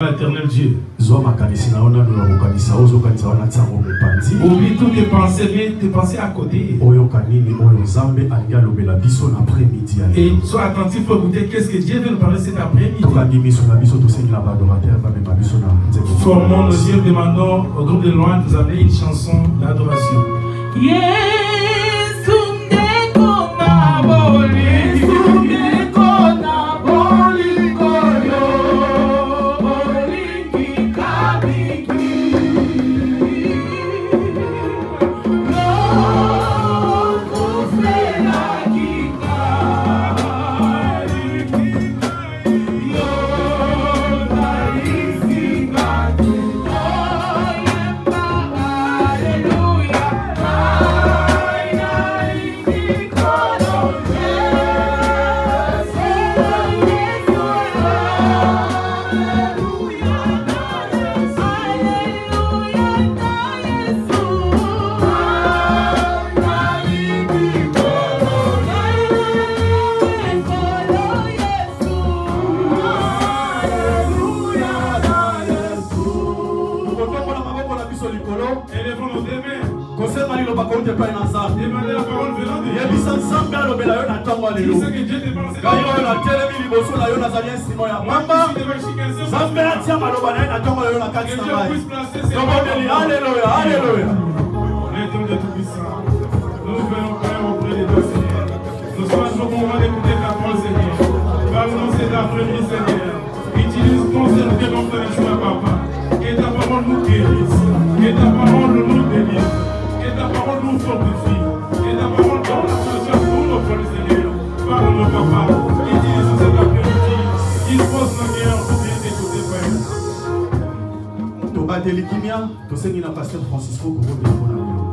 L'éternel Dieu. Oublie toutes tes pensées, mais tes pensées à côté. Et sois attentif pour écouter qu'est-ce que Dieu veut nous parler cet après-midi. Formons nos yeux, demandons au groupe de louanges de nous amener une chanson d'adoration.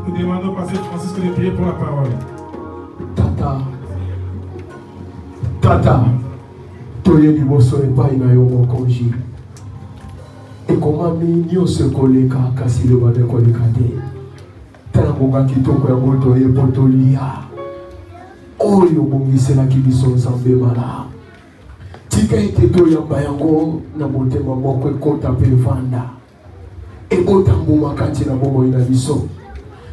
Nous demandons au pasteur Francisco de prier pour la parole. Tata, toye liboso epai na yo mokonzi. Ekomami nyonso ekoleka kasi loba ekoleka te. Tala monga kitoko ya moto ye potolia. Oyo bongiselaki biso nzambe mala. Tika ete toyamba yango na motema moko ekota mpe vanda. Ebota mbuma kati na bomoi na biso.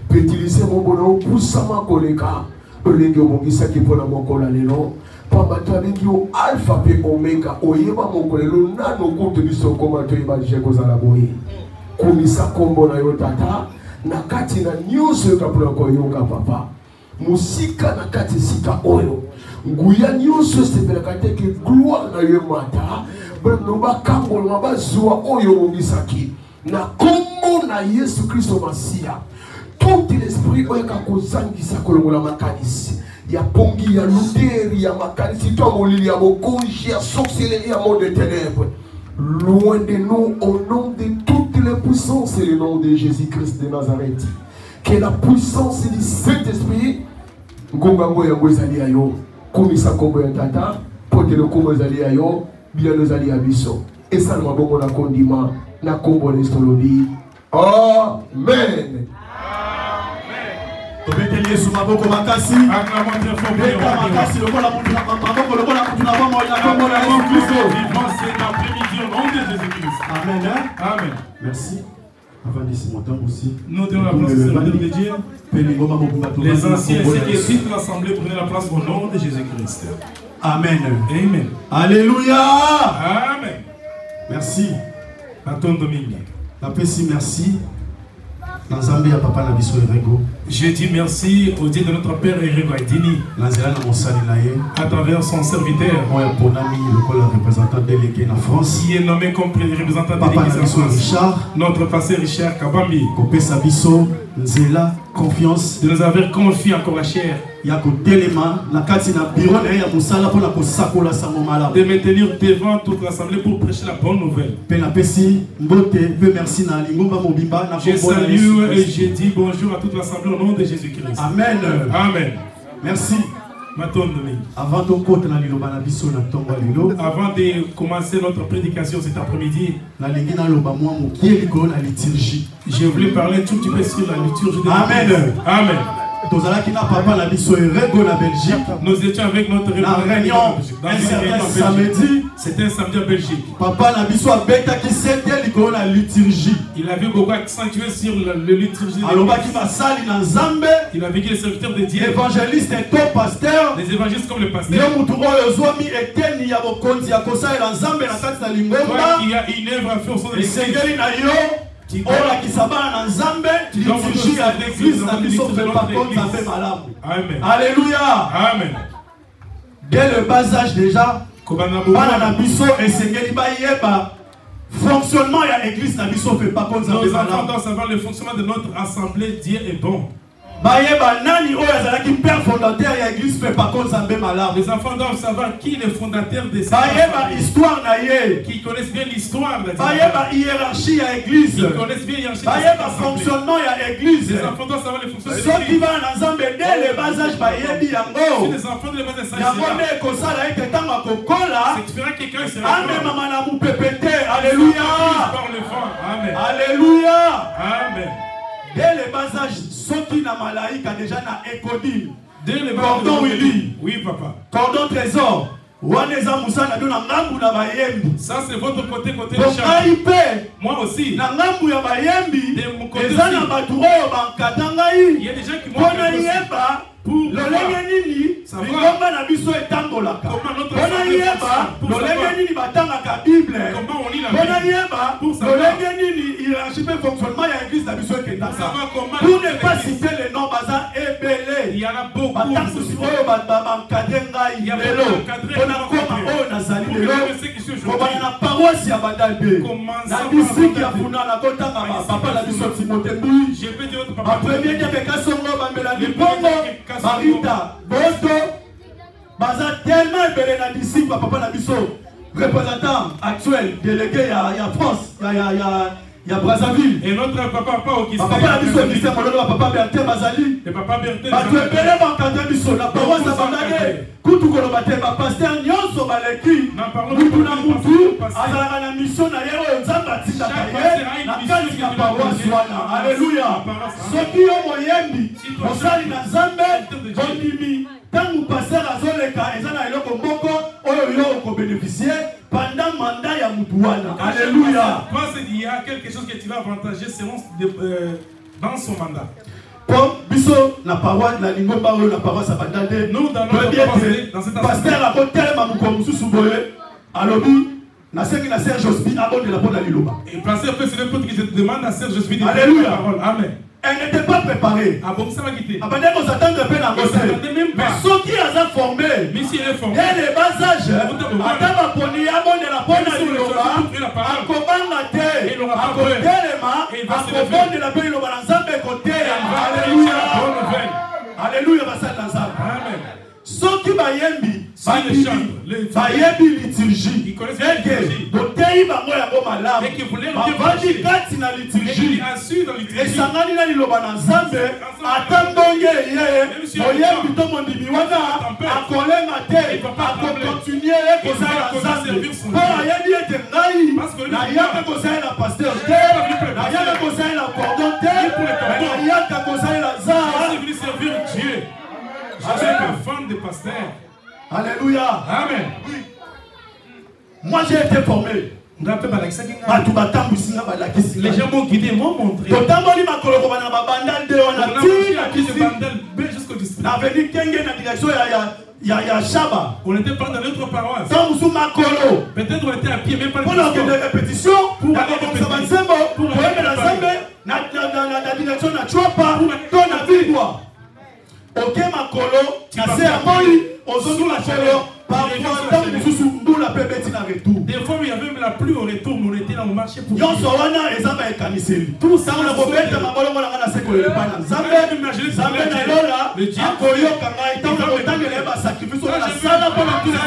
Petilize mombo na opusama koleka. Olenge obongisaki mpona mokola lelo. Pambata alingi yo alpha pe omega oyeba mokolelo nano kutu biso koma toyeba jeko za la boye. Kumisa kombo na yo tata na kati na nyonso yo kapula koyoka papa. Musika na kati sika oyo. Nguya nyonso sepelaka te ke gloire na yo mata. Brano bakangolo mabazua oyo bongisaki. Na kombo na Yesu Kristo Masia. Tout l'esprit oyeka kozangisa kolongola makanisi. Ya pongi, ya luteri, ya makanisi, toi molili, ya mokonji, ya sorcellerie, ya monde des ténèbres. Loin de nous, au nom de toutes les puissances, et le nom de Jésus-Christ de Nazareth. Que la puissance du Saint-Esprit, Ngongango ya Mwezali ayo, Komisa Kombo ya Tata, Potele Kombo Zali ayo, Biano Zali abiso. Et ça nous avons na kondima, na Kombo l'estolobi. Amen. Tobeteli sous maboko makasi. Acclamons très fort pour makasi lokola mutu na maboko lokola mutu na bomoi na kombo na Yesu Kristo. Vivons cet après-midi au nom de Jésus-Christ. Amen. Amen. Merci. Avant d'ici mon temps aussi. Nous donnons la place au Seigneur de Dieu. Les anciens ainsi que toute l'assemblée prenaient la place au nom de Jésus-Christ. Amen. Amen. Alléluia. Amen. Merci. Anton Domingue. La paix, merci. Je dis merci au Dieu de notre Père Erego Aidini à travers son serviteur qui est nommé comme représentant délégué en France. Notre pasteur Richard Kabambi confiance de nous avoir confié encore la chair de me tenir devant toute l'assemblée pour prêcher la bonne nouvelle. Je salue et je dis bonjour à toute l'assemblée au nom de Jésus-Christ. Amen. Amen. Merci. Avant de commencer notre prédication cet après-midi, je voulais parler tout petit peu sur la liturgie de Amen. Amen. tozalaki na papa na biso Erego na Belgique. Nous étions avec notre réunion un certain samedi. C'était un samedi en Belgique. Papa na biso abeta ki sente likolo na liturgie. Il avait beaucoup accentué sur le liturgie. Alobaki basali na Nzambe. Il avait dit les serviteurs de Dieu. Évangéliste et pasteur. Les évangélistes comme le pasteur. Yo mutu oyo zwami eteni ya bokonzi ya kosalela Nzambe na kati na lingomba. Il y a une œuvre à faire au sein de l'église. Esengeli na yo. Ola kisabana na Nzambe. Liturgie ya l'église na biso fait pas contre ça fait malamu. Amen. Alléluia. Amen. Dès le bas âge déjà. Bana na biso esengeli ba yeba. Fonctionnement ya l'église na biso fait pas contre ça fait malamu. Nos enfants doivent savoir le fonctionnement de notre assemblée. Dieu est bon. nani oyo azalaki père fondateur ya église fait pas contre Nzambe malamu. Les enfants doivent savoir qui est le fondateur de cette assemblée. Histoire na ye. Qui connaissent bien l'histoire de la hiérarchie ya église. Qui connaissent bien hiérarchie. Fonctionnement ya église. Les enfants doivent savoir le fonctionnement de l'église. Ceux qui vont na Nzambe dès le bas âge bayebi yango. Si les enfants de le bas âge yango ne kosala ete tanga kokola. C'est différent quelqu'un sera. Amen mama na mupepete. Alléluia. Amen. Alléluia. Amen. Dès le bas âge, ceux qui na malaïka déjà na écodile. Dès le bas cordon Willy. Oui papa. Cordon trésor. Waneza musana do na ngambu na bayembi. Ça c'est votre côté de chant. Moi aussi. Na ngambu ya bayembi. De mon côté. Eza na batu oyo bankatanga yi. Il y a des gens qui m'ont yeba. Lolenge nini lingomba na biso etangolaka. Bona yeba lolenge nini batangaka Bible. Bona yeba lolenge nini hiérarchie pe fonctionnement ya église na biso ekendaka. Pour ne pas citer les noms baza ebele. Il y en a beaucoup. Batangusi oyo bankade ngai lelo. Bona koma oyo nazali lelo. Kobana na paroisse ya Badalbe. Na district ya Funa na kotanga papa na biso Timothée Mbui. Je peux dire votre papa. Premier dia bekasongo bambela libongo. Marita, Bosto, Baza tellement ébélé na disciple, papa na biso, représentant actuel, délégué à France, il y a Brazzaville. Et notre papa qui papa na biso, papa Bertin Bazali. Et papa Bertin. Tu es bélé bankante biso, la paroisse à Bandage, Koutou Kolobate, ma pasteur Nyonso Baleki, Moutou na Moutou, Azalaka na mission na yero, Nzamba Tita Kaye, na kati ya paroisse wana. Alléluia. Soki yo moyembi, osali na Nzambe, ondimi, tangu pasteur azoleka, ezana eloko moko, oyo yo ko bénéficier pendant mandat ya mutu wana. Alléluia. Parce qu'il y a quelque chose que tu vas avantager selon dans son mandat. Comme biso na paroisse la lingomba oyo na paroisse abandade nous dans cette pasteur a côté ma mukomu susuboye alobi na sengi na Serge Jospi abonde la bonne liloba et pasteur peut se répondre qui se demande à Serge Jospi de Alléluia. Parole. Amen. Elle n'était pas préparée. Ah bon, ça va quitter. Abandé on s'attend un peu dans le mais ceux qui ont formé mais si elle est formée dès le bas âge atama poni abonde la bonne liloba akobanga te akotelema akobonde la bonne liloba na Nzambe côté. Alléluia. Alléluia basal na Nzambe. Amen. Ceux qui bayembi bayebi liturgie ils connaissent la liturgie botei bango ya malamu et qui voulaient bavandi kati na liturgie esangani na liloba na Nzambe ata ndonge ye moyembi to mondimi wana akolenga te akokontinue ye kozala Nzambe mpo ayebi ete ngai nayaka kosalela pasteur te nayaka kosalela cordon te nayaka kosalela Dieu. Je suis un fan de pasteur. Alléluia. Amen. Oui. Moi j'ai été formé. Les gens m'ont guidé, m'ont montré. On était pas dans notre paroisse. Peut-être on était à pied, même pas de répétition. Pour la ok makolo kase amoi ozozu la chelo parfois tant mususu mbula pebeti na retour des fois il y avait même la pluie au retour on était dans le marché pour yonso wana ezaba ekaniseli tout ça on a kobeta mabolongo na ngana seko elepa na Nzambe na lola akoyoka ngai tant na kotangela ba sacrifice na sala pona kila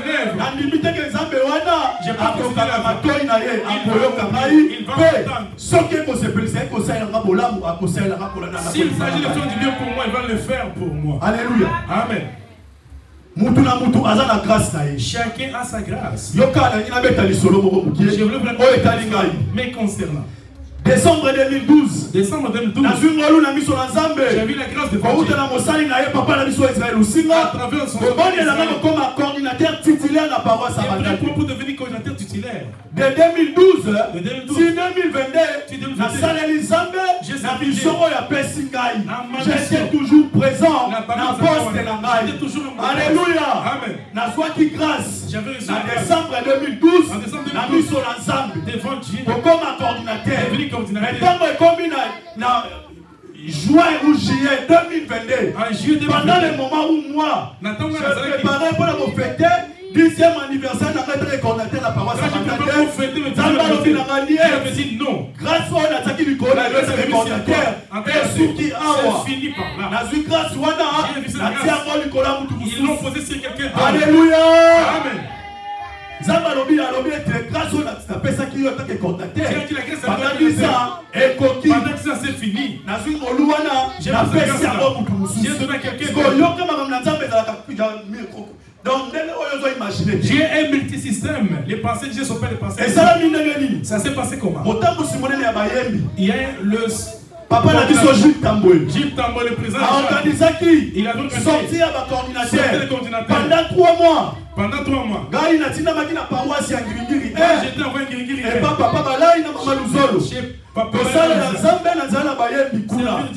ye na limite ke Nzambe wana akoka na matoi na ye akoyoka ngai pe soki ko se pelisa ko sa nga bolamu akosela nga kolana na s'il s'agit de faire du bien pour moi il va le faire pour moi. Alléluia. Amen. Mutu na mutu aza na grâce na ye. Chacun a sa grâce. Yoka na ina beta lisolo moko mukie. Je voulais o etali ngai. Mais concernant Décembre 2012. Décembre 2012. J'ai vu la grâce de Dieu. À travers son comme coordinateur titulaire de la paroisse Abataki. Pour devenir coordinateur titulaire. De 2012, si 2022, la salle Elisabeth, la mission j'étais toujours présent dans la poste de la Alléluia. La joie qui grâce. En décembre 2012, la mission ensemble. Devant Dieu. Comme un coordinateur. Mais tant que comme juin ou juillet 2022, pendant le moment où moi, je préparais pour me fêter 10e anniversaire de la coordinateur de la paroisse non. Grâce à la Taki du coordinateur, ils l'ont posé sur quelqu'un. Alléluia. Amen. Zambalobi était grâce au ça qui est coordinateur. Pendant que ça c'est fini. Dieu est multisystème. Les pensées de Dieu sont pas les pensées. Ça s'est passé comment? Il y a le Papa n'a dit sur Gilles Tamboy. Gilles Tamboy, le président. Il a sorti à ma coordinateur pendant 3 mois. Pendant 3 mois. J'étais envoyé Ngirigiri. Et papa là, il a maman Luzolo. Papa là, c'est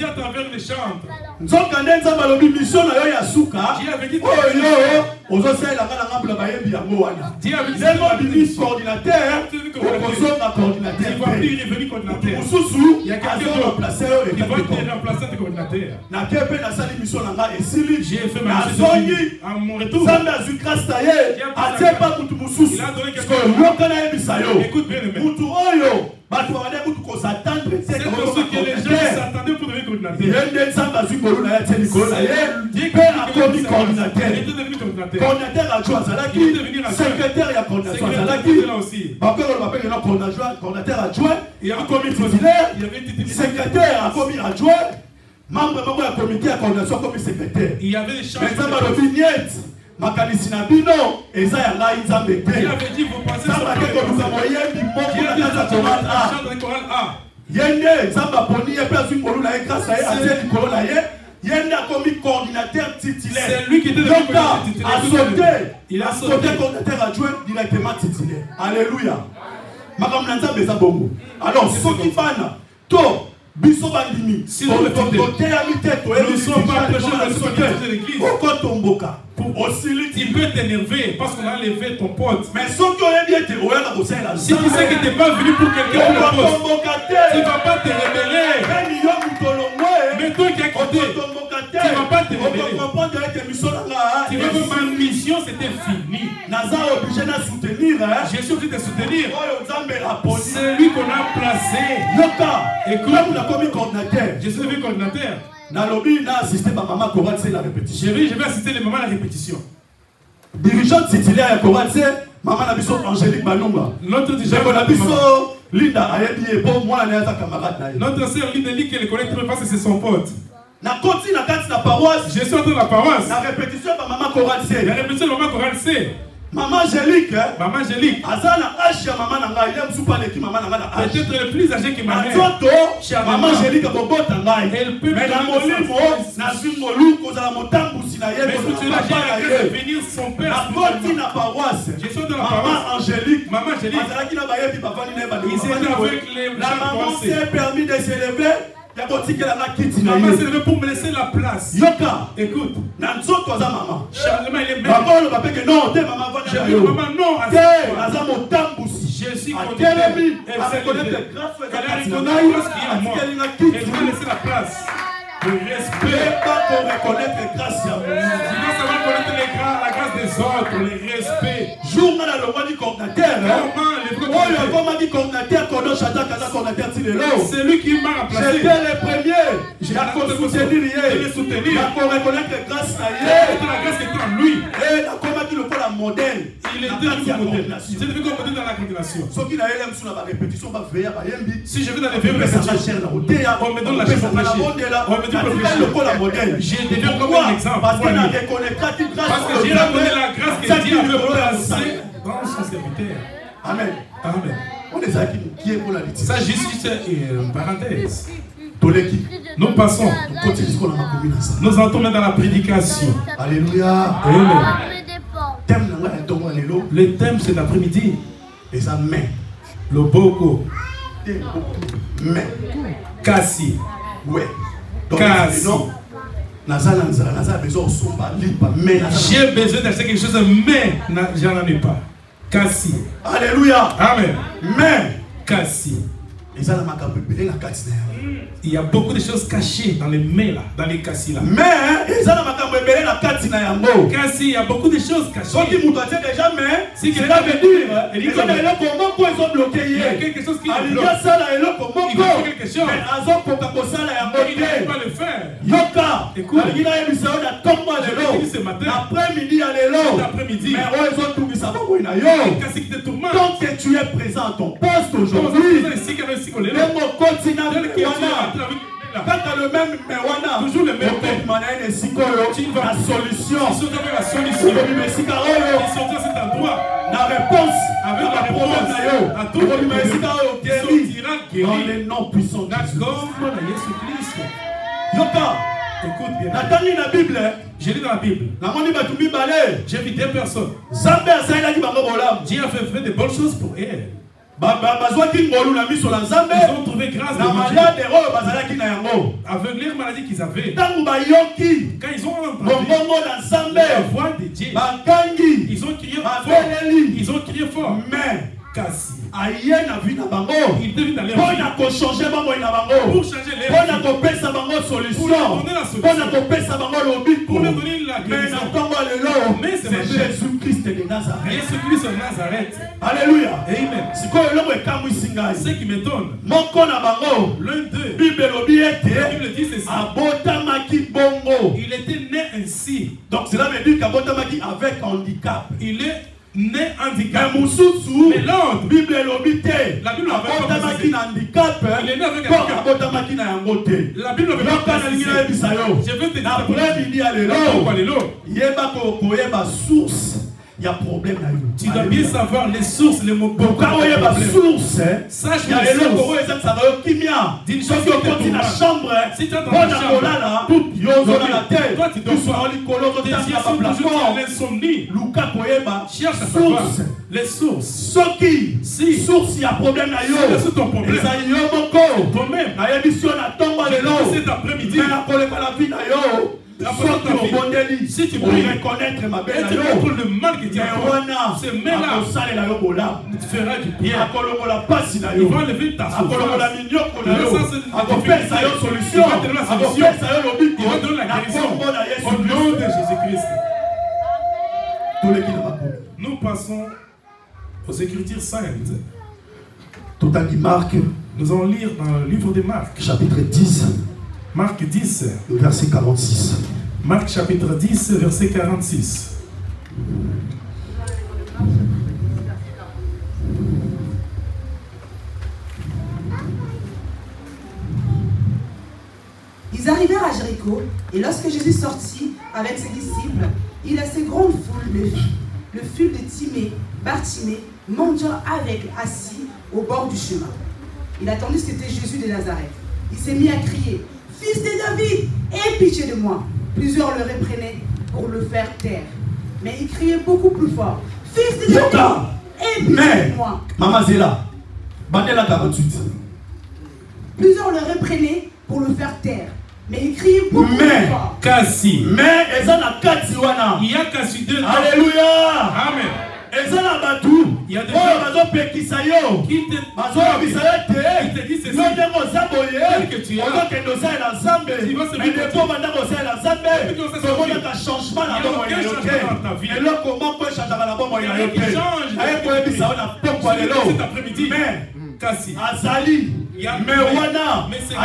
à travers les chambres. Mission na yo ya suka. Dieu avait dit coordinateur. Il y a quelqu'un qui va te remplacer tes coordinateurs. J'ai fait ma mission à mon retour. Il a donné quelqu'un. Écoute bien le mec. C'est pour ce que les gens s'attendaient pour devenir coordinateur. Coordinateur adjoint, secrétaire et coordinateur adjoint, il y a un comité titulaire, secrétaire à comité adjoint, membre du comité à coordination comme secrétaire. Il y avait des charges. Makanisi na bino eza ya ngai nzambe te. Il avait dit vous pensez ça va que nous avons yembi moko na kata chorale A. Yende nzamba poni ye place ngolu na grâce à azel ngolu na ye. Yende a commis coordinateur titulaire. C'est lui qui était le coordinateur titulaire. Il a sauté coordinateur adjoint directement titulaire. Alléluia. Makamna nzambe za bongo. Alors soki bana to biso bandimi si nous ne sommes pas prêcheurs de l'église. Il peut t'énerver parce qu'on a levé ton pote. Mais si tu sais que tu n'es pas venu pour quelqu'un pour le poste, tu ne vas pas te révéler. Mais toi qui as quitté, tu ne vas pas te révéler. Tu vas que ma mission c'était fini. Je suis obligé de te soutenir. C'est lui qu'on a placé. Écoute, je suis devenu coordinateur. Je vais assister les mamans à la répétition. Dirigeante titulaire à Chorale, maman Nabiso Angélique Balunga. Notre dirigeante Nabiso Linda Ayebi pour moi la camarade. Notre sœur Linda dit qu'elle connaît très parce que c'est son pote. Na continue na kati na paroisse. Je suis dans la paroisse. La répétition de maman Chorale C. La répétition de maman Chorale C. Maman Angélique, maman Angélique. Azana Asha maman nanga, il aime soupa l'équipe maman nanga. Peut-être le plus âgé que ma mère. Maman Angélique a bobo tanga. Elle peut mais la molimo, na zimolu kozala motambu sinaye. Mais si tu l'as venir son père. Na koti na paroisse. Je suis dans la paroisse. Maman Angélique. Maman Angélique. Azalaki na baye bi papa ni neba. Il s'est avec les. La maman s'est permis de s'élever. Maman s'est levée pour me laisser la place. Yoka, écoute. Maman. Charlemagne, il est même. Non, t'es maman. Maman, non. Je suis content. Elle a reconnu la grâce qui est à moi. Elle m'a laissé la place. Le respect. Pas pour reconnaître grâce à moi. Sinon, ça va connaître la grâce des autres, le respect. Jour mal à le du coordinateur. Comment dit coordinateur, c'est lui qui m'a remplacé. J'étais le premier. J'ai soutenir. Il a reconnaître grâce à lui. La grâce qui est en lui. Et la comment dit le la modèle. Il est devenu comme dans la coordination. Si je vais dans les vieux on me donne la chance de prêcher. J'ai déjà comme un exemple. Parce que j'ai reconnu la grâce que Dieu veut placer dans son serviteur. Amen. Amen. Ça, juste une parenthèse. Nous passons. Nous entrons dans la prédication. Alléluia. Le thème, c'est l'après-midi. Et ça met. Le boko. Mais. Kassi. Ouais. Kassi. J'ai besoin d'acheter quelque chose, mais j'en ai pas. Kassi. Alléluia. Amen. Mais. Kassi. Il y a beaucoup de choses cachées dans les mains là, dans les cassis là. Mais Kassi, il y a beaucoup de choses cachées. Si cela veut dire, il y a quelque chose qui est bloqué. Il faut quelque chose. Mais il ne peut pas le faire. Écoute, ce matin, après-midi, tant que tu es présent à ton poste aujourd'hui, quand le même toujours le même la solution, la solution, la réponse avec la réponse à tout le monde dans les noms puissants de Jésus-Christ. Écoute bien. J'ai lu dans la Bible. J'ai vu deux personnes. Dieu a fait de bonnes choses pour elles. Ils ont trouvé grâce de Dieu. Aveuglés, maladie qu'ils avaient. Quand ils ont entendu la voix de Dieu, ils ont crié fort. Ils ont crié fort. Mais Kassi. Il devine dans leur vie. Pour changer les solution. Pour leur donner la guérison. Mais c'est Jésus-Christ de Nazareth. Jésus-Christ de Nazareth. Alléluia. Amen. Ce qui m'étonne, l'un d'eux, la Bible dit ceci. Il était né ainsi. Donc cela veut dire qu'abotamaki avec handicap. Il est né handicapé. Mais l'autre, Bible la Bible handicap. Il est né avec un handicap. La Bible avait pas précisé. Je veux te dire source. Il y a problème là. Tu dois bien savoir les sources, les mots. Pourquoi il y a pas source? Sache il y a les sources. Ça va au kimia. D'une chose qui est dans la chambre. Si tu es dans la chambre, tout yozo dans la tête. Toi tu dois voir les colons de tes yeux sont toujours l'insomnie. Luka koyeba. Cherche à savoir les sources. Si source il y a problème là yo. C'est ton problème. Ça yo moko. Toi-même. Na émission na tomba lelo. Cet après-midi. Mais la vie na yo. Si tu veux reconnaître ma belle, tu montres le mal que tu as fait. Ce mets-là, tu feras du bien. Il va lever ta souffrance. Il va te donner la guérison. Au nom de Jésus-Christ. Nous passons aux Écritures saintes. Nous allons lire dans le livre de Marc. Chapitre 10. Marc 10. Verset 46. Marc chapitre 10, verset 46. Ils arrivèrent à Jéricho, et lorsque Jésus sortit avec ses disciples, il a cette grande foule, le fut de Timée, Bartimée, mendiant aveugle, assis au bord du chemin. Il attendit, c'était Jésus de Nazareth. Il s'est mis à crier, « Fils de David, aie pitié de moi !» Plusieurs le reprenaient pour le faire taire. Mais il criait beaucoup plus fort, « Fils de David, aie pitié de moi !» Maman Zéla, Bandela 48. Plusieurs le reprenaient pour le faire taire. Mais il criait beaucoup plus fort. Kassi. Mais il y a Kassi deux. Alléluia. Amen. Il y a des gens qui te disent ceci. Que tu as. Il va se mettre changement dans ta vie. Et là, comment peut changer la bombe? Il cet après-midi. Mais Kassi. Azali. Mais wana.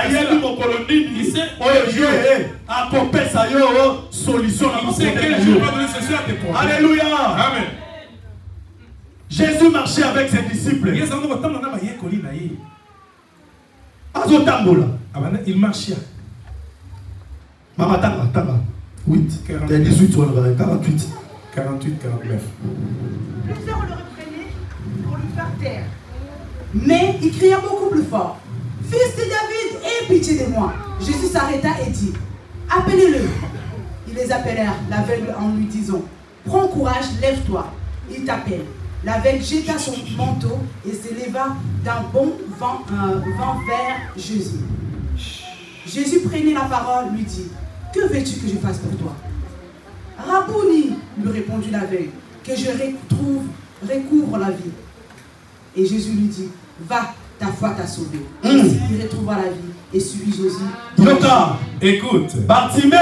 Ayebi mokolonini. Oye. Akopesa yo solution. Il sait quel jour va donner ceci à tes problèmes. Alléluia. Amen. Jésus marchait avec ses disciples. Il marchait. Maman, tanga. 8. 18, 48. 48, 49. Plusieurs le reprenaient pour le faire taire. Mais il cria beaucoup plus fort. Fils de David, aie pitié de moi. Jésus s'arrêta et dit, appelez-le. Ils les appelèrent, l'aveugle en lui disant, prends courage, lève-toi. Il t'appelle. L'aveugle jeta son manteau et se leva d'un bon vent vers Jésus. Jésus prenait la parole, lui dit, que veux-tu que je fasse pour toi? Rabouni, lui répondit l'aveugle, que je recouvre la vie. Et Jésus lui dit, va, ta foi t'a sauvé. Ainsi, il retrouva la vie et suivit Jésus. Yoka, écoute. Bartimée,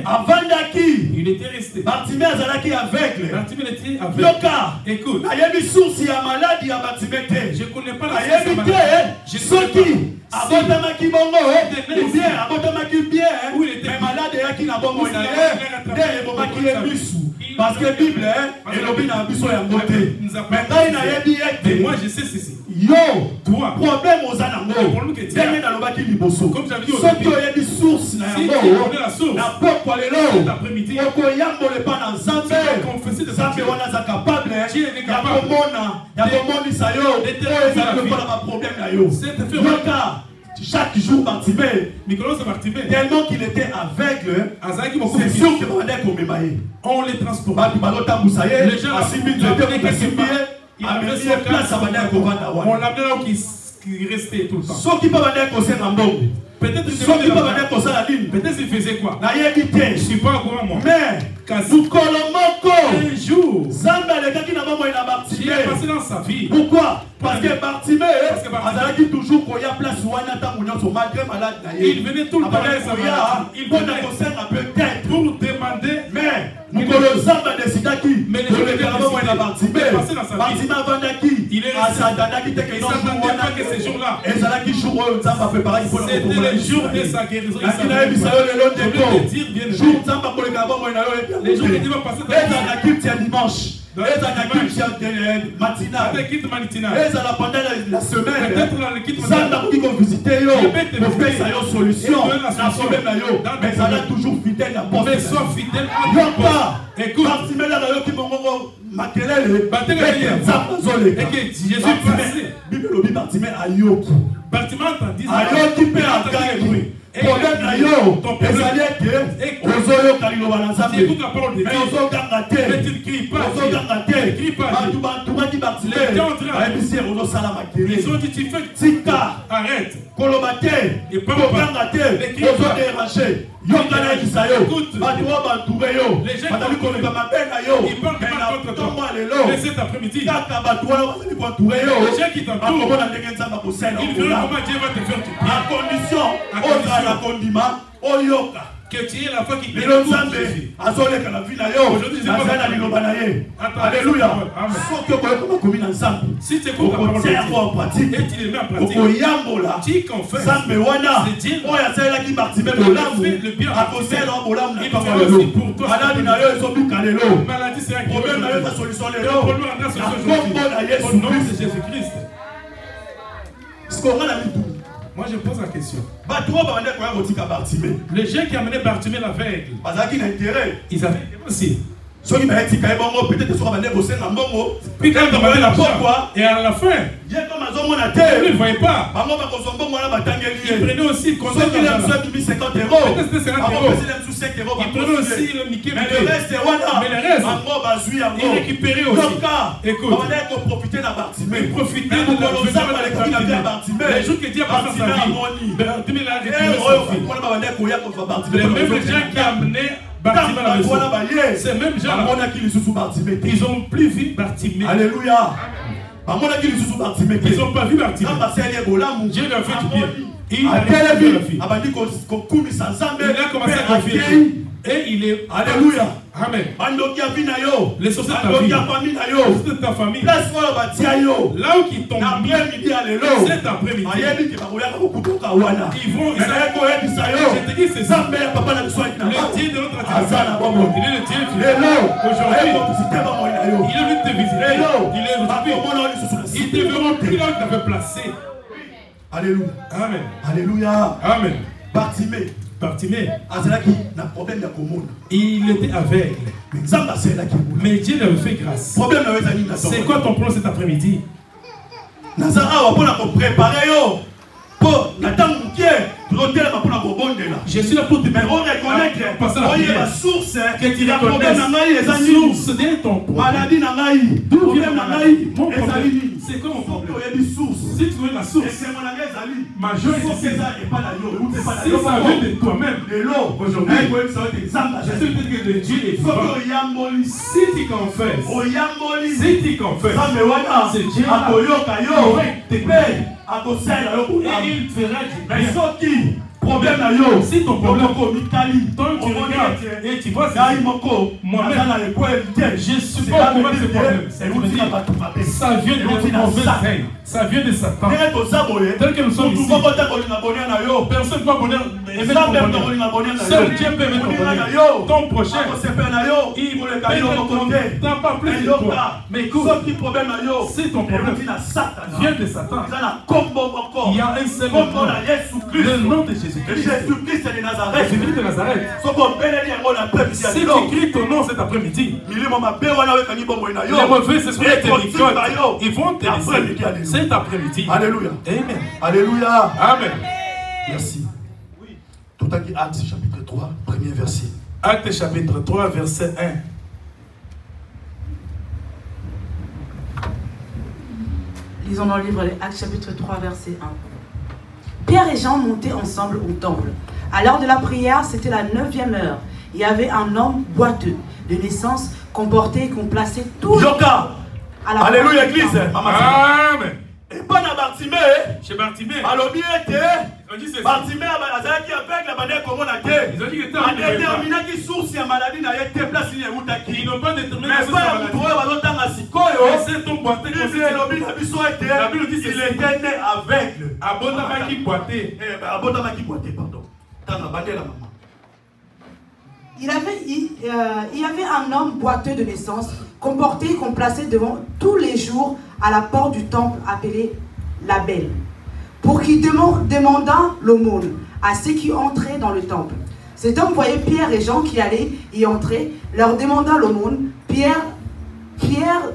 avant d'Aki, il était resté. Bartimée azalaki aveugle. Bartimée était aveugle. Yoka, écoute. Ayebi source ya maladie ya Bartimée. Je connais pas la source ya maladie. Je soki abotamaki bongo, ou bien abotamaki bien, mais malade yaki na bongo na ye, nde ebomaki ye bisu. Parce que Bible est lobi na biso ya ngote. Mais ngai na yebi ete. Moi je sais ceci. Yo, toi, problème aux anango. Dernier dans le baki liboso. Comme j'avais dit au début, il y a des sources na yango. La source. Na pokwa lelo. L'après-midi. Oko yambo le pa na Nzambe. Confesser de Nzambe wana za capable. Ya komona, ya komoni sa yo. Ezali ko na problème na yo. Yoka. Chaque jour Bartimée, tellement qu'il était aveugle, c'est sûr que on les transporte. Les gens on l'amenait là qui restait tout le temps. Peut-être il faisait quoi? Je ne suis pas au courant moi. Mais un jour, il est passé dans sa vie. Pourquoi? Parce que Bartimée a toujours qu'il y a place malgré malade. Il venait tout le temps avec sa maladie. Il venait pour demander. Mais les gens il est resté. Il ne s'attendait pas que ces jours-là. C'était le jour de sa guérison. Les jours qui vont passer dans dimanche. Matinale. Pendant la semaine, Zanda qui vont visiter yo, solution, mais ça a toujours fidèle à porte. Mais sois fidèle à ton poste. Écoute, Jésus passé. Bible Bartimée ayoki. Bartimée entendit ça. Ayoki pe agani. Problème na yo, ezali ete ozoyoka liloba na Nzambe. Mais ozoganga te. Mais tu ne cries pas. Ozoganga te. Batumaki Bartimée. Ayebisi ozosala makiri. Ils ont dit tu fais tika. Arrête. Koloba te. Ozoganga te. Ozodéranger. Yokana ekisa yo. Batu oyo bantoure yo. Bazali koleka mabe na yo. Mais na ntongo ya lelo. Mais cet après-midi. Kaka batu wana bazali koentoure yo. Les gens qui t'entourent. Bakomona ndenge Nzambe akosala. Ils verront comment Dieu va te faire du bien. À condition. Ozala kondima. Oyoka. Que tu es la foi qui te Lelo Nzambe azoleka na vie na yo. Azala liloba na ye. Alléluia. Soki okoyoka makomi na Nzambe. Si tu écoutes la parole de Dieu en pratique. Et tu les mets en pratique. Okoyambola. Tu confesses. Nzambe wana. Oyo asalelaki Bartimée bolamu. Akosala bolamu na ntongo lelo. Maladi na yo ezobuka lelo. Maladie sera guérie. Problème na yo eza solution lelo. Problème na solution aujourd'hui. Au nom de Jésus-Christ. Ce qu'on a la vie. Moi je pose la question. Les gens qui amenaient Bartimée l'aveugle, ils avaient aussi. Ceux qui m'ont dit peut-être sur la puis quand on avait l'argent, et à la fin, ils ne voyaient pas. Ils prenaient aussi le compte de l'argent. Peut-être c'était 50 euros. Ils prenaient aussi le Mickey. Mais le reste, ils récupéraient aussi. Écoute, profiter de Bartimée. Ils profitaient de Bartimée. Les jours que Dieu a passé dans sa vie, Bartimée l'a récupéré sa vie. Les mêmes gens qui amenaient Bartimée à la maison. Ces mêmes gens-là, ils ont plus vu Bartimée. Alléluia. Ils n'ont pas vu Bartimée. Dieu lui a fait du bien. Il a commencé à confier. Et il est. Alléluia. Amen. Les sociétés de ta famille. Là où ils t'ont mis cet après-midi. Ils vont. Je te dis c'est ça. Le Dieu de notre attention. Il est le Dieu aujourd'hui. Il est venu te visiter. Il est aujourd'hui. Ils te verront plus là où tu t'avais placé. Alléluia. Amen. Alléluia. Amen. Bartimée. Il était aveugle. Mais Dieu lui avait fait grâce. C'est quoi ton plan cet après-midi? Nazara va pour préparer yo. Pour n'attendre je suis là pour te reconnaître passer la source que tu reconnais source de ton maladie d'où vient la maladie. Mon problème, c'est quoi mon problème? Si tu veux la source, ma joie est ici. Si ça vient de toi-même, aujourd'hui, je suis peut-être que Dieu est vivant. Si tu confesses, c'est Dieu et il fera du bien. Problème si ton problème tant que tu regardes et tu vois moi-même je suis pas au ce problème, ça vient de notre mauvaise règne, ça vient de Satan. Tel que nous sommes ici, personne ne peut bonheur aimer ton bonheur, seul Dieu peut aimer ton bonheur. Ton prochain il peut t'as pas plus de toi, mais écoute, si ton problème vient de Satan, il y a un seul nom, le nom de Jésus-Christ de Nazareth. Jésus de Nazareth. Si tu cries ton nom cet après-midi, les mauvais esprits te récoltent. Ils vont te laisser cet après-midi. Alléluia. Amen. Alléluia. Amen. Merci. Oui. Tout à fait, Actes chapitre 3, premier verset. Actes chapitre 3, verset 1. Lisons dans le livre des Actes chapitre 3, verset 1. Pierre et Jean montaient ensemble au temple. À l'heure de la prière, c'était la 9e heure. Il y avait un homme boiteux de naissance qu'on portait et qu'on plaçait tout. Yoka. Alléluia, église. Amen. Et pas dans Bartimée. Chez Bartimée. Alors, bien été. Bartimée qui avec la bannière comme on a été. Ils ont dit que déterminé qui source la maladie n'a été placée où ils n'ont pas déterminé mais pas la maladie. C'est ton boité. La Bible dit qu'il était né aveugle. Abondamment qui boité. Abondamment qui boité, pardon. Dans la bannière la maman. Il y avait un homme boiteux de naissance qu'on portait et qu'on plaçait devant tous les jours à la porte du temple appelé la Belle, pour qu'il demandât l'aumône à ceux qui entraient dans le temple. Cet homme voyait Pierre et Jean qui allaient y entrer, leur demanda l'aumône. Pierre,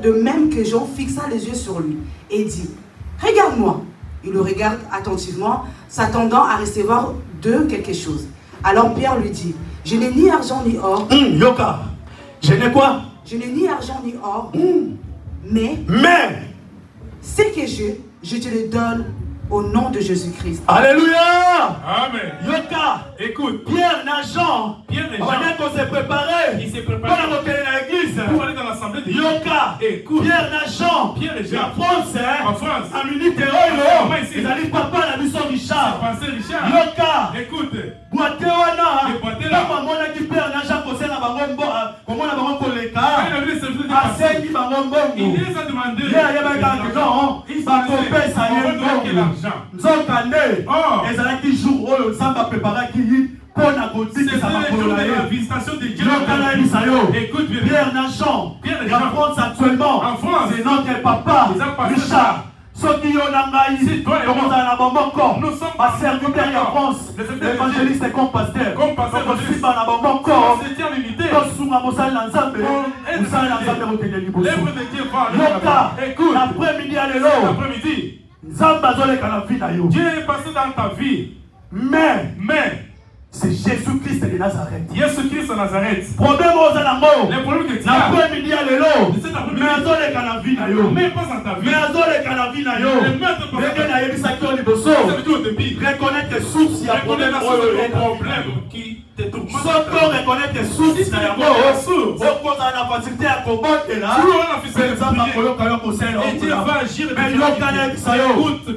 de même que Jean, fixa les yeux sur lui et dit « Regarde-moi ». Il le regarde attentivement, s'attendant à recevoir d'eux quelque chose. Alors Pierre lui dit « Je n'ai ni argent ni or. » Yoka, je n'ai quoi? Je n'ai ni argent ni or, mais ce que je te le donne au nom de Jésus-Christ. Alléluia. Amen. Yoka, écoute, Pierre et Jean, on s'est préparé. Il s'est préparé pour aller dans l'assemblée de Yoka, écoute, Pierre et Jean, en France, à minute ils allaient papa la mission Richard. Yoka, écoute, boité wana, maman qui Pierre et Jean posé la bango, comment la bango koleka, asengi bango bongo. Il les a demandé. Il y a non, il va couper ça Nzokande, ezalaki jour oyo Nzamba préparaki pour la visitation de Dieu. Écoute, Pierre Nachon, en France actuellement, c'est notre papa, Richard. Ceux qui ont l'angaï, comment ça n'a pas encore. Nous sommes à serviteur en France, l'évangéliste et comme pasteur. Comme pasteur, aussi dans la bombe encore. C'est bien limité. Nous sommes à Moussal Nzambe. Moussal Nzambe, vous êtes libérés. L'œuvre de Dieu va. Écoute, l'après-midi à l'élo. L'après-midi. Dieu est passé dans ta vie. Mais c'est Jésus-Christ de Nazareth. Jésus-Christ de Nazareth. Problème aux alamos. Les problèmes que tu as. L'après-midi à l'élo. Mais à zone canavie na yo. Mais pas dans ta vie. Mais à zone canavie na yo. Reconnaître les sources. Il y a problème qui te tourmente. Sans reconnaître les sources. Il y a la facilité à combattre là. Et Dieu va agir. Mais il y a écoute,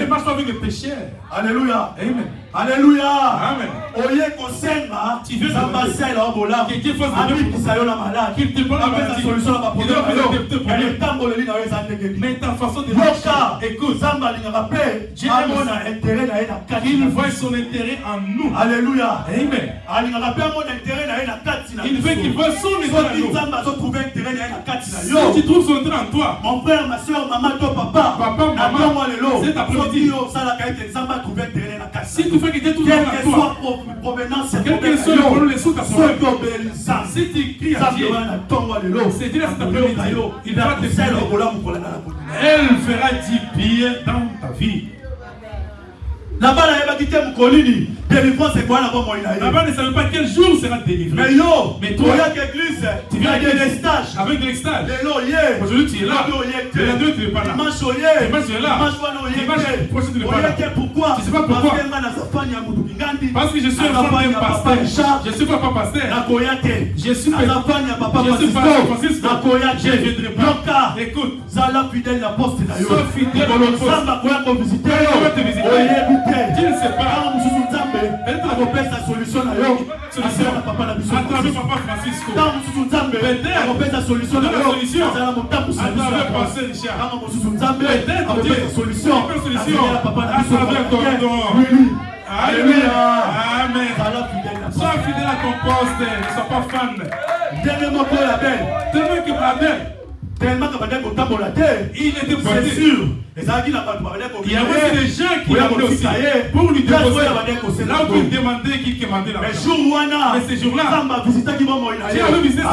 marche avec les pécheurs. Alléluia. Amen. Alléluia. Amen. Oye kosenga, tu veux s'ambasser là au bola. Qu'il te donne la solution à problème. Mais ta façon de marcher, écoute, il voit son intérêt en nous. Alléluia. Amen. Il veut qu'il voit son intérêt en nous. Si tu trouves son intérêt en toi, mon frère, ma soeur, maman, toi, papa, maman, c'est après-midi. Si tu fais que Dieu tout quelle que soit provenance, quel que soit le problème, les sous ta problème. Si tu cries à Dieu, c'est Dieu cet après-midi. Il va te faire. Elle fera 10 pieds dans ta vie. Là-bas, il y a une délivrance, c'est quoi là-bas? Là-bas, ne savait pas quel jour sera délivré. Mais toi, il y a l'église, tu viens avec des stages. Avec des stages. Aujourd'hui, tu es là. Mais la deux, tu n'es pas là. Dimanche, tu es là. Dimanche prochain, tu n'es pas là. Pourquoi? Tu ne sais pas pourquoi. Parce que je suis un enfant d'un pasteur. Je suis papa pasteur. Je suis papa Francisco. Je ne viendrai pas. Écoute. Sois fidèle à l'apôtre. Sois fidèle à l'apôtre. Tu ne sais pas. Peut-être sa solution à papa Francisco. Peut-être sa solution à Alléluia. Amen. Sois fidèle à ton poste. Ne sois pas fan. Tellement que ma belle. Tellement que il était c'est sûr. Il y avait des gens qui l'avaient aussi pour lui déposer. Là où il demandait, qu'il commandait là. Mais ces jours-là, Dieu avait visité ça.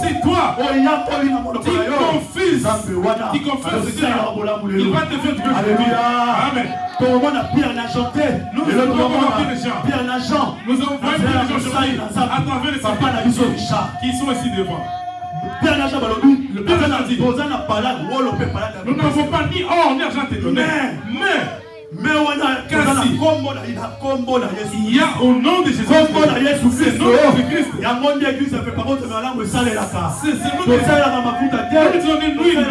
C'est toi qui confesse Dieu. Il va te faire du bien. Amen. Nous avons vu des gens à travers les papas qui sont ici devant. Le Père a dit, nous n'avons pas ni or ni argent te donner. Mais il y a au nom de Jésus Christ. C'est le nom de Christ. C'est le nom de Christ. Nous donnons l'huile,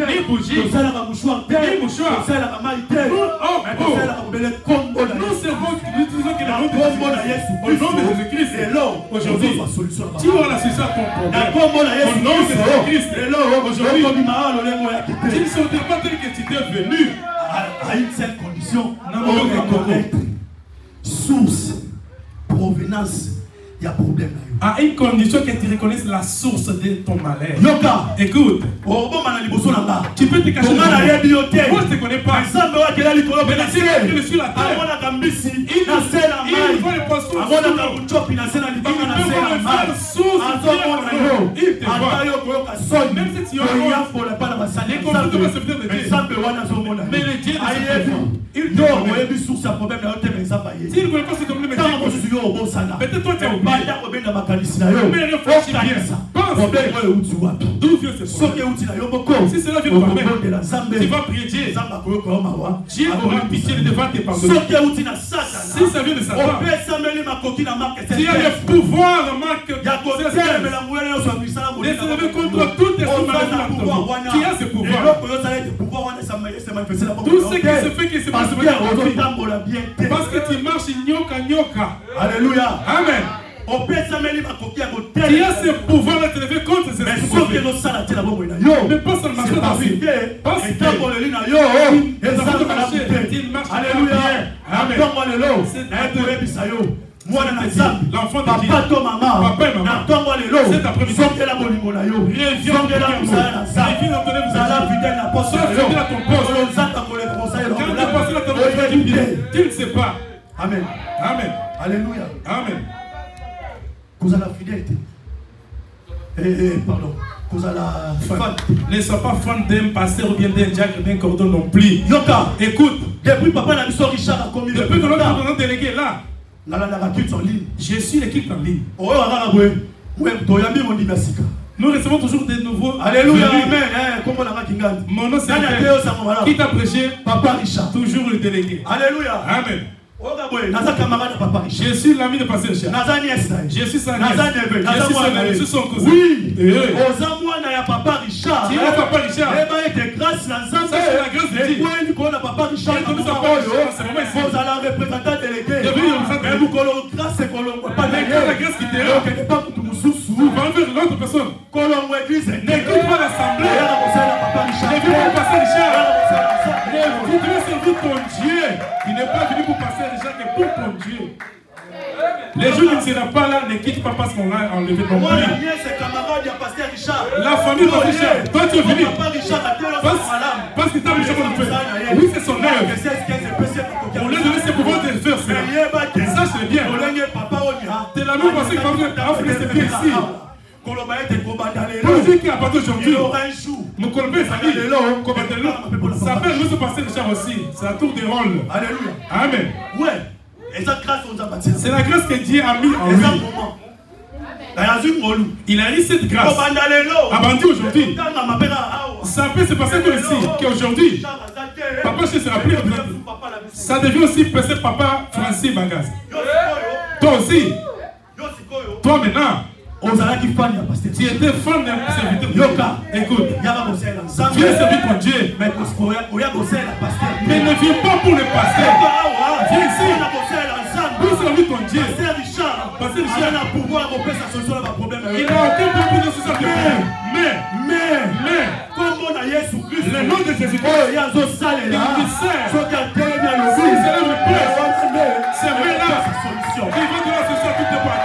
les bougies, les mouchoirs. Nous servons, nous disons que le nom de Jésus-Christ. Aujourd'hui, tu auras la solution à ton problème. Au nom de Jésus-Christ. Aujourd'hui, tu ne saurais pas tel que tu es venu. À une seule condition, on reconnaître source, provenance, il y a problème. À une condition que tu reconnaisses la source de ton malheur. Yoka, écoute. Tu peux te cacher. Moi, je ne te connais pas. Mais la terre, je suis la terre. Il faut les poissons. Il peut le faire sous il te voit. Même si tu as les conflits doivent se faire de Dieu. Mais le Dieu il te connaît. S'il ne connaît pas ce problème, peut-être toi tu as oublié. Mais réfléchis bien. Pense. D'où vient ce problème? Si cela vient de toi-même, tu vas prier Dieu. Dieu aura pitié de devant tes pardons. Si ça vient de Satan, tu as le pouvoir de Marc de se lever contre toutes les maladies. Qui a ce pouvoir? Tout ce qui se fait, qui se passe aujourd'hui. Parce que tu marches nyoka. Alléluia. Amen. Tu as ce pouvoir de te lever contre ces esprits. Mais pas seulement ça ta vie. Parce que alléluia. Amen. L'enfant de Dieu. Papa et maman. Cet après-midi. Reviens dans ton église. Sois fidèle à ton poste. Quand tu passes là, tu ne sais pas. Amen. Amen. Alléluia. Amen. Vous avez la fidélité. Pardon. Vous avez la fan. Ne sois pas fan d'un pasteur ou bien d'un diacre, d'un cordon non plus. Yoka, écoute. Depuis papa n'a pas Richard a commis. Depuis que notre délégué là. Je suis l'équipe en ligne. Nous recevons toujours des nouveaux. Alléluia, amen. Mon nom c'est qui t'a prêché? Papa Richard. Toujours le délégué. Alléluia. Amen. Je suis l'ami de Pasteur Richard. Je suis sa nièce. Je suis son cousin. Oui. Tu es Papa Richard. Tu es Papa Richard. Ça c'est la grâce de Dieu. Et Papa Richard. Vous allez représenter délégué. Mais vous grâce c'est la grâce qui te rend. Vous va envers l'autre personne. N'écoute pas l'assemblée. N'écoute pas Pasteur Richard. Tu dois servir ton Dieu. Il n'est pas venu pour passer Richard, mais pour ton Dieu. Les jours où il ne sera pas là, ne quitte pas parce qu'on l'a enlevé ton Dieu. La famille de Richard. Toi, tu es venu. Parce que tu as mis sur le feu. Oui, c'est son œuvre. On lui a donné ses pouvoirs de faire cela. Sache-le bien. T'es la même pensée que tu as fait ses pieds ici. Pour dire qu'il a pas d'aujourd'hui, mon collègue ça peut nous se passer Richard aussi. C'est la tour des rôles. Alléluia. Amen. Ouais. C'est la grâce que Dieu a mis en lui. Il a eu cette grâce. Abandi aujourd'hui. Ça peut se passer que ici, qu'aujourd'hui, papa ne sera plus. Ça devient aussi peut-être papa Francis Bagaz. Toi aussi. Toi maintenant. Tu étais fan d'un serviteur. Écoute, viens servir ton Dieu. Mais ne viens pas pour le pasteur. Viens ici. Pour servir ton Dieu. Pasteur Richard a pouvoir de sa solution à problème. Il n'a aucun problème de solution. Mais, comme on a Jésus Christ, le nom de Jésus Christ, il y a un salle là. C'est vrai là. Il va de la solution à toutes les points.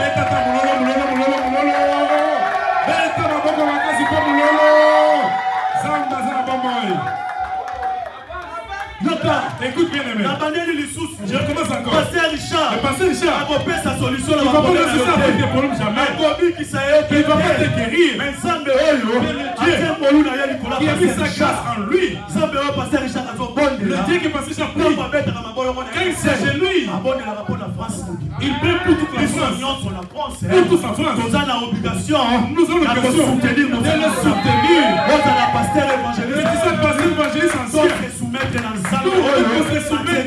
Écoute bien aimé. Je recommence encore. Pasteur Richard. Le pasteur Richard. A coupé sa solution. Il ne va pas laisser ça avec des problèmes jamais. Il ne va pas te guérir. Mais Dieu qui a mis sa grâce en lui. Le Dieu qui est passé sur lui. Quand il s'agit lui, il plaît pour toute la France. Pour toute la France. Nous avons l'obligation de le soutenir. C'est ça, pasteur évangéliste ancien. On se soumet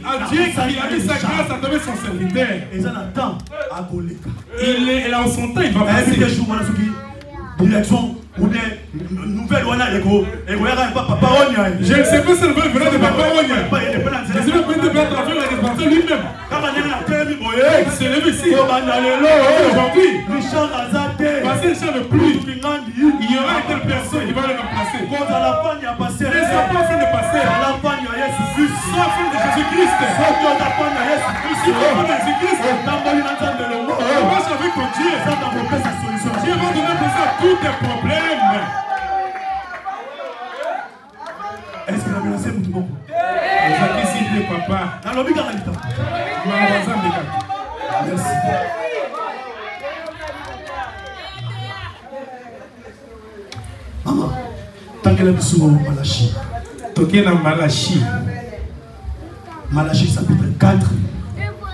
à Dieu qui a mis sa grâce à travers son serviteur. Il a son temps, il va passer. Direction ou des nouvelles wana ego yaka papa onya. Je ne sais pas si elle va venir de papa onya. Je ne sais pas peut-être bien travers la responsabilité lui-même. Kama nena temi boye. Il se lève ici. Aujourd'hui, Richard Azate. Parce que Richard ne plus. Il y aura une telle personne qui va le remplacer. Quand à la fin il y a passé. Ne sois pas fin de passer. À la fin il y a Jésus-Christ. Sois fin de Jésus-Christ. Sois fin de Jésus-Christ. Si tu es fin de Jésus-Christ, marche avec ton Dieu. Ça va trouver sa solution. Dieu va donner pour ça tous tes problèmes. Est-ce que la menace est tout bon? Vous avez ici le papa. Merci. Maman, tant qu'elle est sur Malachi. Malachi chapitre 4.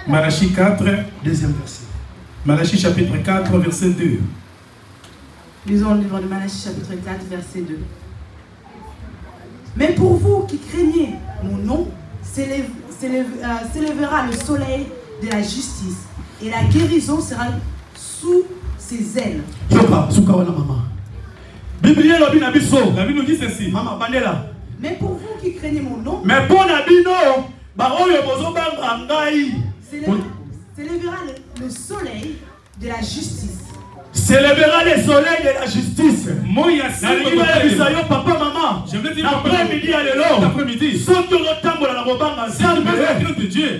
Malachi 4. Deuxième verset. Malachi chapitre 4, verset 2. Lisons le livre de Malachi chapitre 4, verset 2. Mais pour vous qui craignez mon nom, s'élèvera le soleil de la justice et la guérison sera sous ses ailes. La Bible nous dit ceci. Maman, bandela. Mais pour vous qui craignez mon nom, mais pour Nabino, s'élèvera le soleil de la justice. S'élèvera le soleil de la justice. Papa, maman. Je veux dire après-midi à l'élo. Après-midi.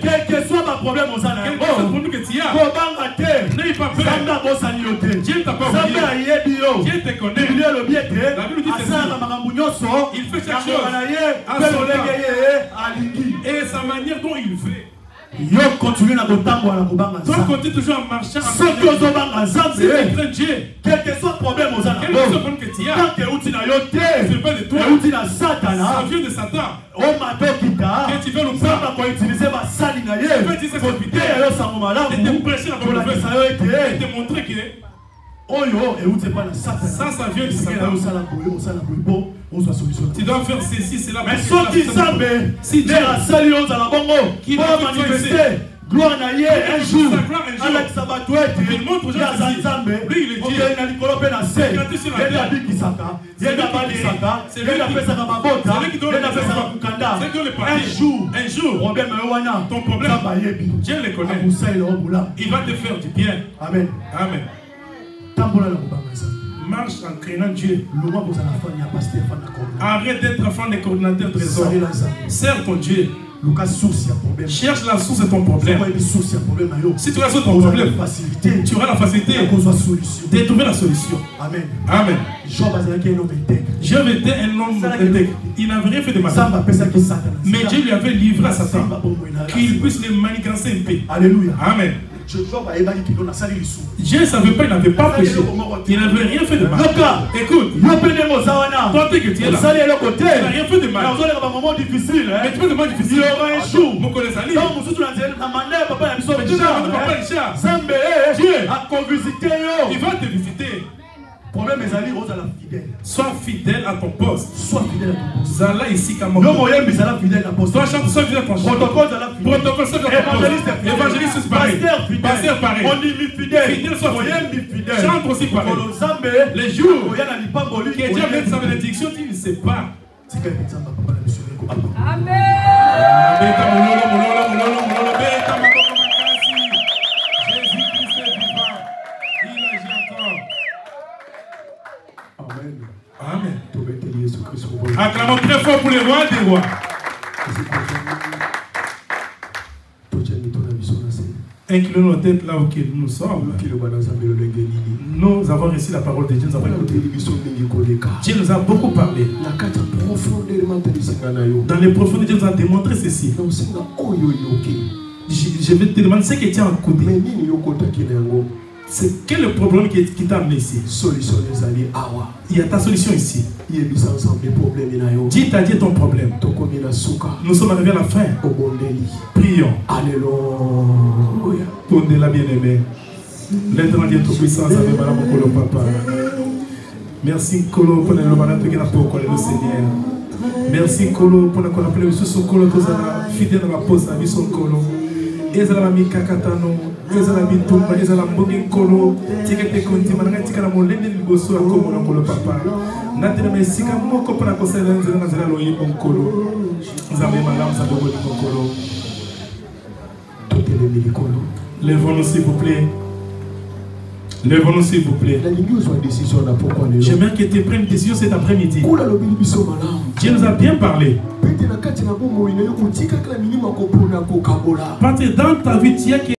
Quel que soit ma problème aux années. N'aie pas peur. Dieu t'a pas oublié. Dieu te connaît. La Bible dit ceci. Il fait chaque chose à son temps. Et sa manière dont il fait. Yo continue na botambo na kobanga. Toi continue toujours à marcher en Dieu. Quel que soit problème aux années. Quel que soit problème que tu as. Tant que uti na yo te. C'est pas de toi. Uti na Satan. Ça vient de Satan. O matokita. Que tu veux nous faire. Ça va utiliser ma sali na ye. Tu peux utiliser cette vérité. Yo sa mala. Et te prêcher la bonne nouvelle. Et te montrer que Oyo et uti pas na Satan. Ça vient de Satan. Tu dois faire ceci, cela. Mais ceux qui savent, si Dieu a salué aux alabongos, qui va manifester gloire na ye un jour. Avec sa batouette, il montre aux gens lui il est Dieu. Il a dit qu'on peut la ser. Il a dit qu'il s'attend. Il a dit qu'il il a fait ça dans ma botte. Il a fait ça dans Kukanda. Un jour, ton problème, Dieu le connaît. Il va te faire du bien. Amen. Amen. Marche en craignant Dieu. Arrête d'être enfant des coordinateurs de trésor. Sers ton Dieu. Cherche la source de ton problème. Si tu résous ton problème, tu auras la facilité de trouver la solution. Amen. Amen. Job était un homme intègre. Il n'avait rien fait de mal. Mais Dieu lui avait livré à Satan qu'il puisse le manigancer un peu. Alléluia. Amen. Dieu ne savait pas, il n'avait pas péché. Il n'avait rien fait de mal. Écoute, toi que tu es là, tu n'as rien fait de mal. Mais tu fais des moments difficiles. Il y aura un jour. Mon connaissant, Dieu il va te visiter. Problème est allé aux à la fidèle. Sois fidèle à ton poste. Sois fidèle à ton poste. Zala ici comme moi. Non, moi j'aime ça la fidèle à poste. Toi chante sois fidèle à ton poste. Protocole de la fidèle. Protocole sois fidèle à ton poste. Évangéliste c'est pareil. Pasteur pareil. On dit mi fidèle. Fidèle sois fidèle. Fidèle. Chante aussi pareil. Les jours que Dieu met sa bénédiction, tu ne sais pas. Amen. Amen. Acclamons très fort pour les rois des rois. Inclinons nos têtes là où nous sommes. Nous avons reçu la parole de Dieu. Nous avons écouté. Dieu nous a beaucoup parlé. Dans les profondeurs, Dieu nous a démontré ceci. Je vais te demander ce que tu as écouté. C'est quel est le problème qui t'a amené ici? Il y a ta solution ici. Dis t'as dit ton problème. Nous sommes arrivés à la fin. Prions. Alléluia. Pondez la bien-aimée. L'éternel Dieu tout-puissant, ça fait mal à mon papa. Merci Kolo pour le malade qui n'a pas encore le Seigneur. Merci Kolo pour le qu'on appelle le sous-Kolo que ça fidèle à la pose à son Kolo. Ezala mi kakatano, ezala mi tumba, ezala mbongi kolo, tikete konti mananga tikala molende liboso akomo na kolo papa. Natena mesika moko para kosela nzela na nzela loyi bonkolo. Nzambe malamu za bobo bonkolo. Totele milikolo. Lèvons-nous s'il vous plaît. Lèvons-nous s'il vous plaît. J'aimerais que tu prennes une décision cet après-midi. Dieu nous a bien parlé. Parce que dans ta vie, tu as